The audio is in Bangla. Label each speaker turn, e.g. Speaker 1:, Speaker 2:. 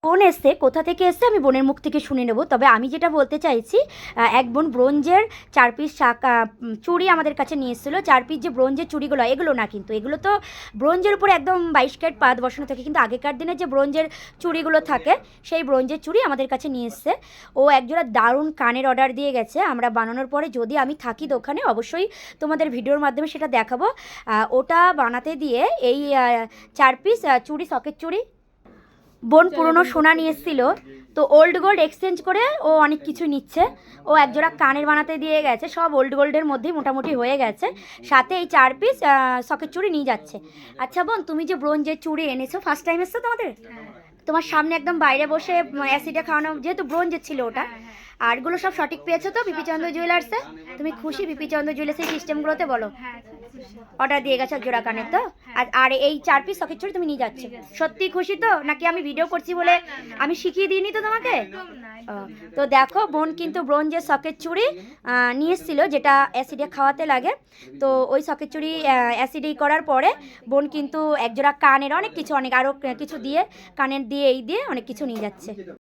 Speaker 1: বোন এসছে, কোথা থেকে এসছে আমি বোনের মুখ থেকে শুনে নেব। তবে আমি যেটা বলতে চাইছি, এক বোন ব্রোঞ্জের 4 পিস চুড়ি আমাদের কাছে নিয়ে এসেছিলো। 4 পিস যে ব্রোঞ্জের চুড়িগুলো, এগুলো না, কিন্তু এগুলো তো ব্রোঞ্জের উপরে একদম 22 ক্যারেট পাত বসানো থাকে, কিন্তু আগেকার দিনে যে ব্রোঞ্জের চুড়িগুলো থাকে সেই ব্রোঞ্জের চুড়ি আমাদের কাছে নিয়ে এসছে। ও একজোড়া দারুণ কানের অর্ডার দিয়ে গেছে। আমরা বানানোর পরে যদি আমি থাকি দোকানে অবশ্যই তোমাদের ভিডিওর মাধ্যমে সেটা দেখাবো। ওটা বানাতে দিয়ে এই 4 পিস চুড়ি, সকেট চুড়ি বোন পুরনো সোনা নিয়ে এসেছিলো, তো ওল্ড গোল্ড এক্সচেঞ্জ করে ও অনেক কিছু নিচ্ছে। ও একজোড়া কানের বানাতে দিয়ে গেছে, সব ওল্ড গোল্ডের মধ্যেই মোটামুটি হয়ে গেছে। সাথে এই 4 পিস সকেট চুড়ি নিয়ে যাচ্ছে। আচ্ছা বোন, তুমি যে ব্রোঞ্জের চুড়ি এনেছো, ফার্স্ট টাইম এসছো তোমাদের? তোমার সামনে একদম বাইরে বসে অ্যাসিডে খাওয়ানো, যেহেতু ব্রোঞ্জের ছিল ওটা। আরগুলো সব সঠিক পেয়েছো তো বিপিচন্দ্র জুয়েলার্সে? তুমি খুশি বিপিচন্দ্র জুয়েলার্সের সিস্টেমগুলোতে? বলো। অর্ডার দিয়ে গেছে জোড়া কানের তো? আর এই 4 পিস সকেট চুড়ি তুমি নিয়ে যাচ্ছ, সত্যি খুশি তো? নাকি আমি ভিডিও করছি বলে আমি শিখিয়ে দিইনি তো তোমাকে? তো দেখো, বোন কিন্তু ব্রোঞ্জের সকেট চুড়ি নিয়ে এসেছিলো, যেটা অ্যাসিডে খাওয়াতে লাগে। তো ওই সকেট চুড়ি অ্যাসিডে করার পরে বোন কিন্তু একজোড়া কানের, অনেক কিছু, অনেক আরও কিছু দিয়ে, কানের দিয়ে, এই দিয়ে অনেক কিছু নিয়ে যাচ্ছে।